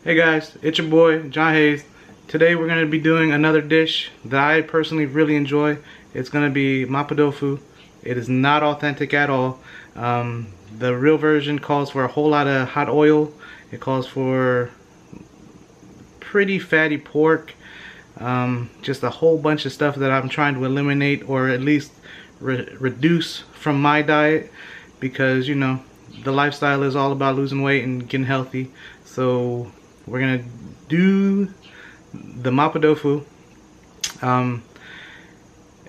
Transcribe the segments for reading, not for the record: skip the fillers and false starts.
Hey guys, it's your boy John Hayes. Today we're going to be doing another dish that I personally really enjoy. It's going to be Ma Po Tofu. It is not authentic at all. The real version calls for a whole lot of hot oil. It calls for pretty fatty pork. Just a whole bunch of stuff that I'm trying to eliminate, or at least reduce from my diet, because you know the lifestyle is all about losing weight and getting healthy. So we're gonna do the Ma Po Tofu, and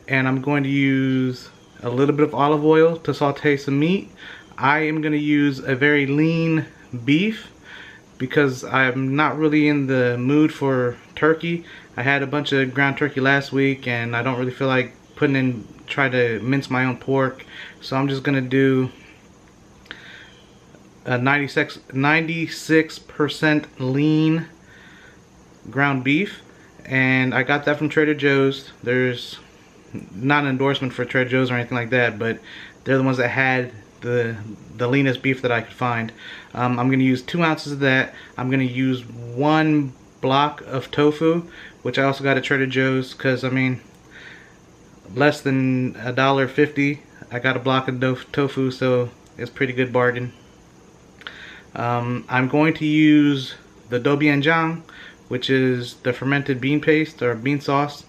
I'm going to use a little bit of olive oil to saute some meat. I am going to use a very lean beef because I'm not really in the mood for turkey. I had a bunch of ground turkey last week and I don't really feel like try to mince my own pork. So I'm just going to do a 96% lean ground beef, and I got that from Trader Joe's. There's not an endorsement for Trader Joe's or anything like that, but they're the ones that had the leanest beef that I could find. I'm going to use 2 ounces of that. I'm going to use 1 block of tofu, which I also got at Trader Joe's, because I mean, less than $1.50 I got a block of tofu, so it's a pretty good bargain. I'm going to use the dobianjang, which is the fermented bean paste or bean sauce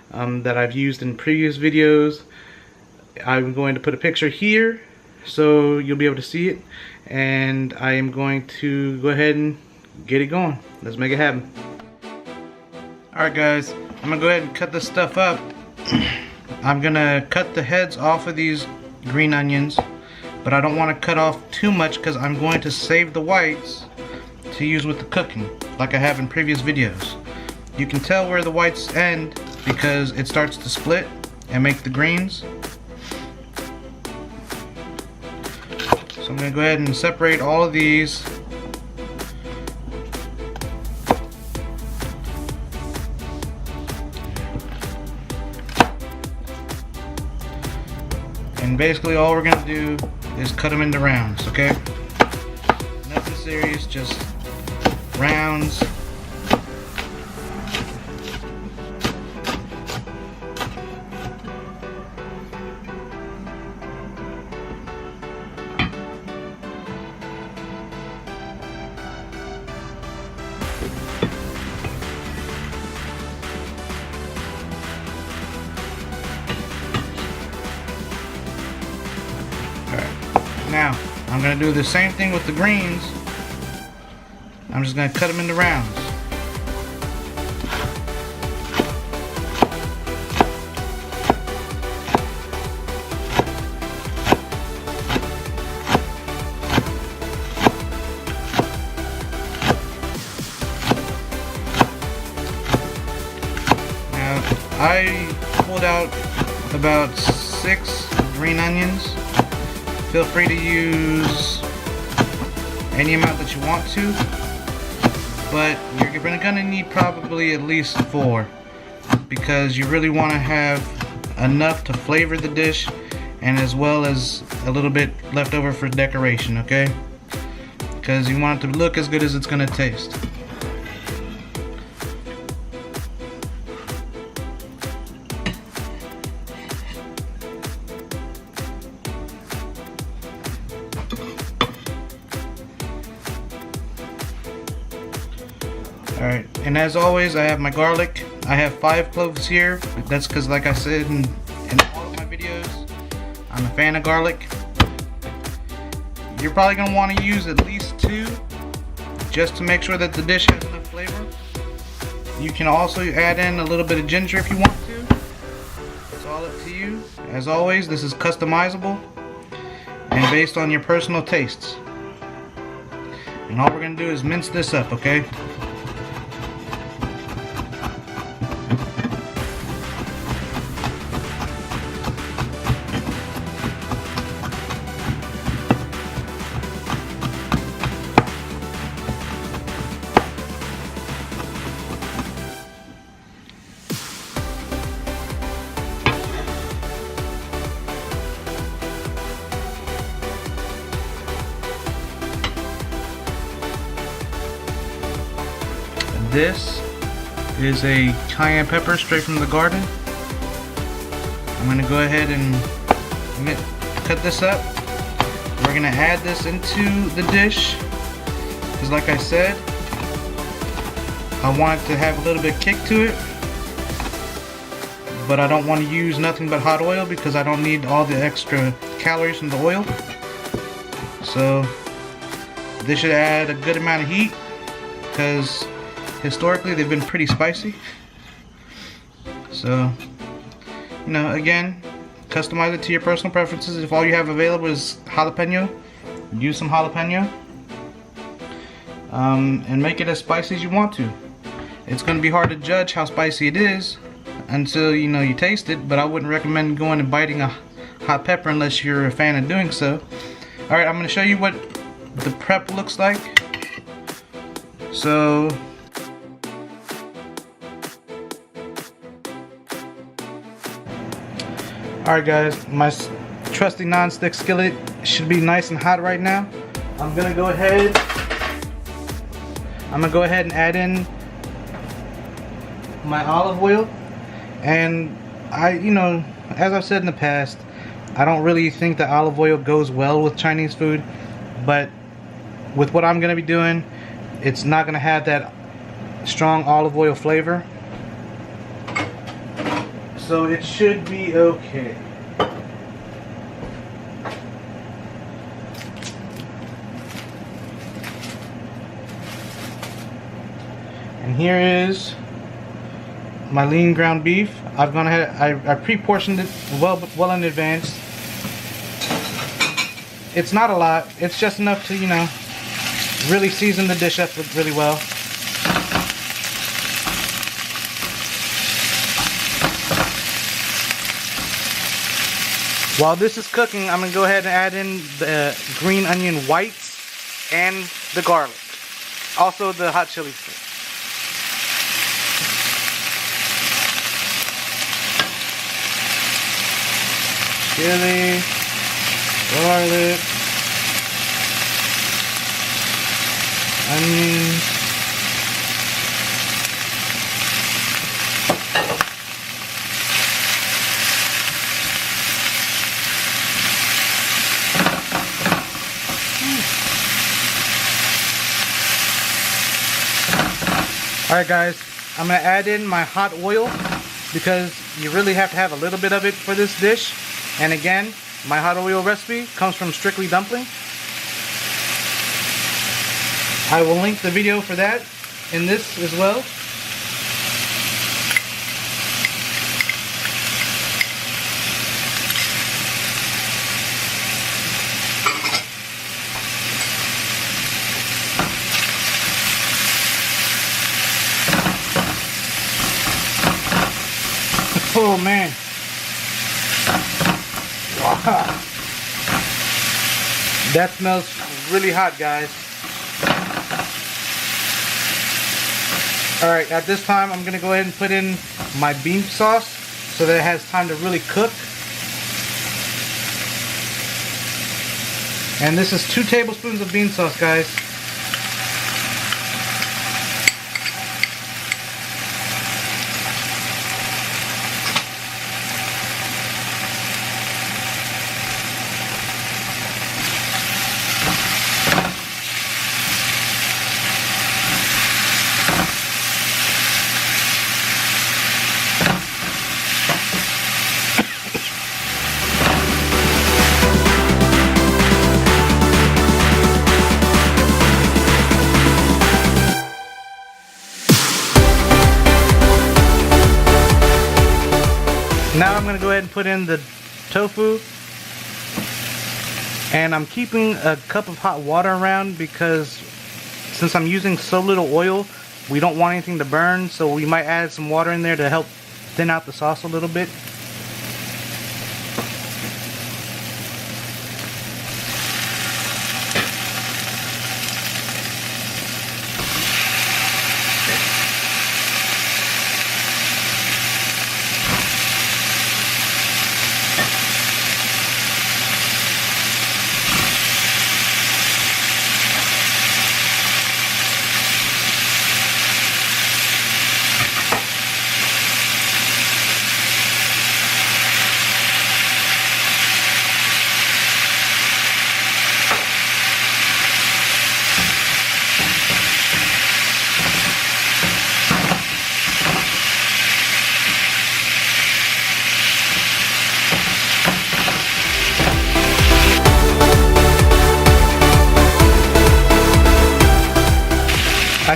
that I've used in previous videos. I'm going to put a picture here so you'll be able to see it, and I am going to go ahead and get it going. Let's make it happen. Alright guys, I'm gonna go ahead and cut this stuff up. I'm gonna cut the heads off of these green onions, but I don't want to cut off too much because I'm going to save the whites to use with the cooking, like I have in previous videos. You can tell where the whites end because it starts to split and make the greens. So I'm going to go ahead and separate all of these. And basically all we're going to do is cut them into rounds, okay? Nothing serious, just rounds. Now, I'm going to do the same thing with the greens. I'm just going to cut them into rounds. Now, I pulled out about 6 green onions. Feel free to use any amount that you want to, but you're gonna need probably at least 4, because you really want to have enough to flavor the dish, and as well as a little bit left over for decoration, okay? Because you want it to look as good as it's gonna taste. Alright, and as always, I have my garlic. I have 5 cloves here. That's because, like I said in all of my videos, I'm a fan of garlic. You're probably going to want to use at least 2 just to make sure that the dish has enough flavor. You can also add in a little bit of ginger if you want to. It's all up to you. As always, this is customizable and based on your personal tastes. And all we're going to do is mince this up, okay? This is a cayenne pepper straight from the garden. I'm gonna go ahead and cut this up. We're gonna add this into the dish, because like I said, I want it to have a little bit of kick to it, but I don't want to use nothing but hot oil because I don't need all the extra calories from the oil. So this should add a good amount of heat, because historically they've been pretty spicy. So, you know, again, customize it to your personal preferences. If all you have available is jalapeno, use some jalapeno, and make it as spicy as you want to. It's going to be hard to judge how spicy it is until you know you taste it, but I wouldn't recommend going and biting a hot pepper unless you're a fan of doing so. Alright, I'm going to show you what the prep looks like. So alright guys, my trusty non-stick skillet should be nice and hot right now. I'm gonna go ahead and add in my olive oil. And you know, as I've said in the past, I don't really think that olive oil goes well with Chinese food, but with what I'm gonna be doing, it's not gonna have that strong olive oil flavor, so it should be okay. And here is my lean ground beef. I've gone ahead, I pre-portioned it well in advance. It's not a lot, it's just enough to, you know, really season the dish up really well. While this is cooking, I'm going to go ahead and add in the green onion whites and the garlic. Also the hot chili stick. Chili, garlic, onions, Alright guys, I'm going to add in my hot oil because you really have to have a little bit of it for this dish. And again, my hot oil recipe comes from Strictly Dumpling. I will link the video for that in this as well. Oh man. Wow. That smells really hot, guys. Alright, at this time I'm going to go ahead and put in my beef sauce so that it has time to really cook. And this is 2 tablespoons of bean sauce, guys. Now I'm going to go ahead and put in the tofu, and I'm keeping a cup of hot water around because since I'm using so little oil, we don't want anything to burn, so we might add some water in there to help thin out the sauce a little bit.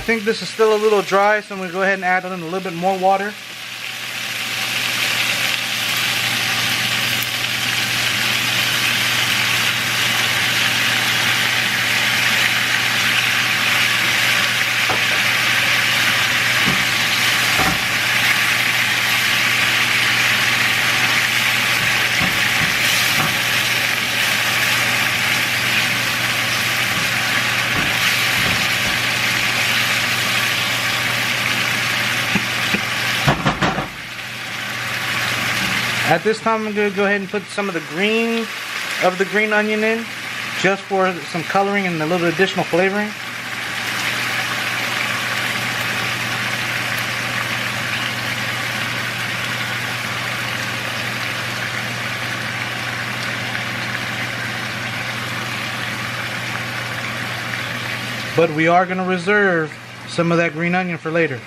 think this is still a little dry, so I'm going to go ahead and add in a little bit more water. At this time, I'm going to go ahead and put some of the green onion in, just for some coloring and a little additional flavoring. But we are going to reserve some of that green onion for later.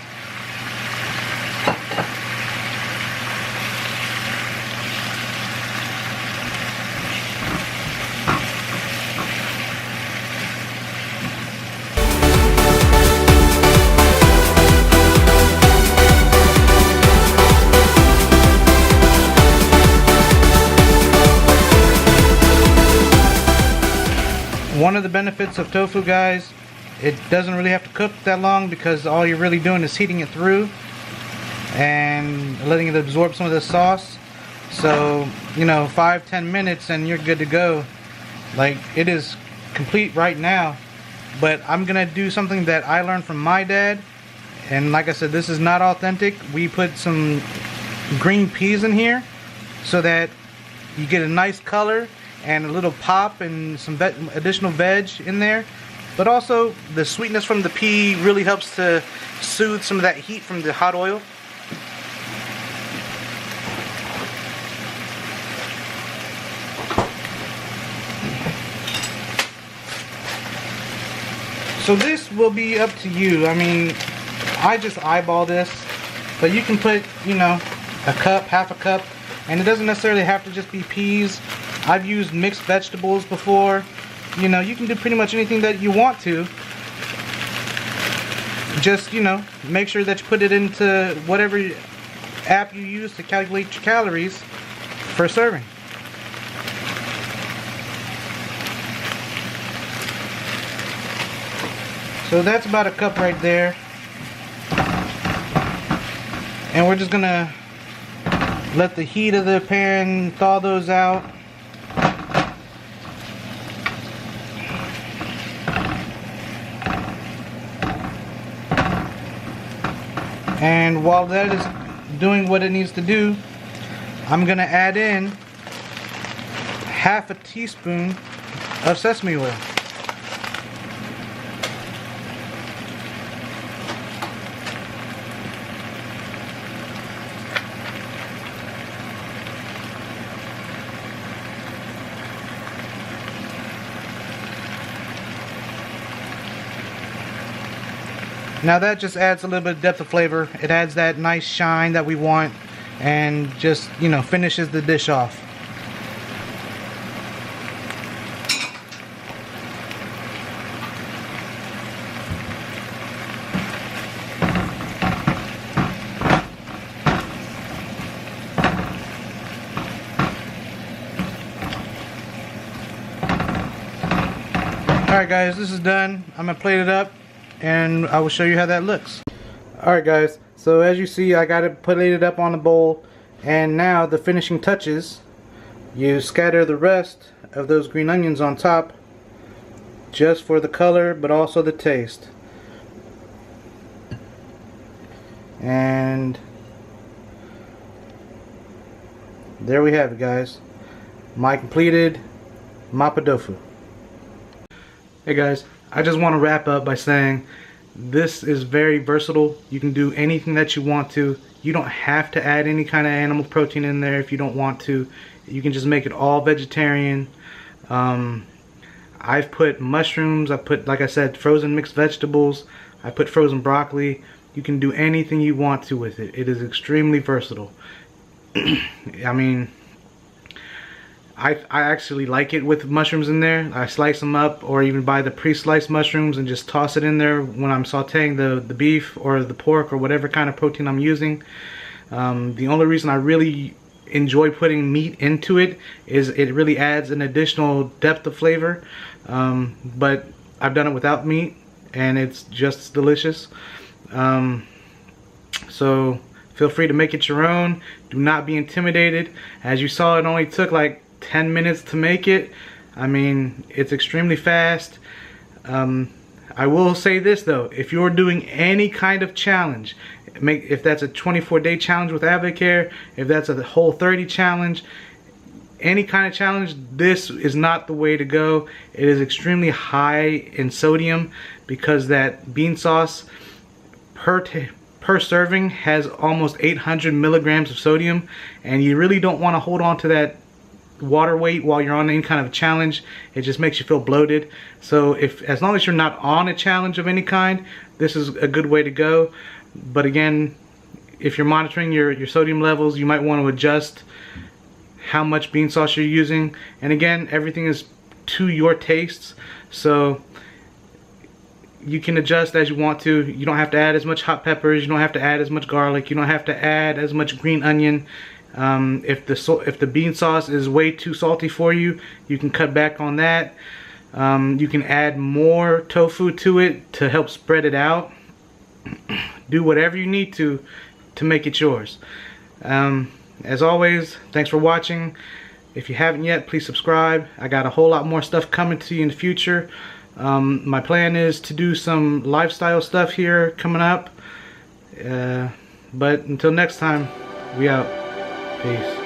One of the benefits of tofu, guys, it doesn't really have to cook that long because all you're really doing is heating it through and letting it absorb some of the sauce. So, you know, 5-10 minutes and you're good to go. Like, it is complete right now. But I'm gonna do something that I learned from my dad, and like I said, this is not authentic. We put some green peas in here so that you get a nice color and a little pop and some additional veg in there. But also the sweetness from the pea really helps to soothe some of that heat from the hot oil. So this will be up to you. I mean, I just eyeball this, but you can put, you know, a cup, half a cup, and it doesn't necessarily have to just be peas. I've used mixed vegetables before. You know, you can do pretty much anything that you want to. Just, you know, make sure that you put it into whatever app you use to calculate your calories for serving. So that's about a cup right there. And we're just gonna let the heat of the pan thaw those out. And while that is doing what it needs to do, I'm gonna add in half a teaspoon of sesame oil. Now that just adds a little bit of depth of flavor. It adds that nice shine that we want and just, you know, finishes the dish off. Alright guys, this is done. I'm gonna plate it up and I will show you how that looks. Alright guys, so as you see, I got it plated up on the bowl, and now the finishing touches, you scatter the rest of those green onions on top just for the color but also the taste. And there we have it, guys. My completed Ma Po Tofu. Hey guys, I just want to wrap up by saying this is very versatile. You can do anything that you want to. You don't have to add any kind of animal protein in there if you don't want to. You can just make it all vegetarian. I've put mushrooms, I've put, like I said, frozen mixed vegetables, I put frozen broccoli. You can do anything you want to with it. It is extremely versatile. I mean, I actually like it with mushrooms in there. I slice them up, or even buy the pre-sliced mushrooms and just toss it in there when I'm sauteing the beef or the pork or whatever kind of protein I'm using. The only reason I really enjoy putting meat into it is it really adds an additional depth of flavor. But I've done it without meat and it's just delicious. So feel free to make it your own. Do not be intimidated. As you saw, it only took like 10 minutes to make it. I mean, it's extremely fast. I will say this though, if you're doing any kind of challenge, if that's a 24-day challenge with Advocare, if that's a whole 30 challenge, any kind of challenge, this is not the way to go. It is extremely high in sodium because that bean sauce per serving has almost 800 milligrams of sodium, and you really don't want to hold on to that water weight while you're on any kind of challenge. It just makes you feel bloated. So as long as you're not on a challenge of any kind, this is a good way to go. But again, if you're monitoring your sodium levels, you might want to adjust how much bean sauce you're using. And again, everything is to your tastes, so you can adjust as you want to. You don't have to add as much hot peppers, you don't have to add as much garlic, you don't have to add as much green onion. If the bean sauce is way too salty for you, you can cut back on that. You can add more tofu to it to help spread it out. Do whatever you need to make it yours. As always, thanks for watching. If you haven't yet, please subscribe. I got a whole lot more stuff coming to you in the future. My plan is to do some lifestyle stuff here coming up. But until next time, we out. Peace.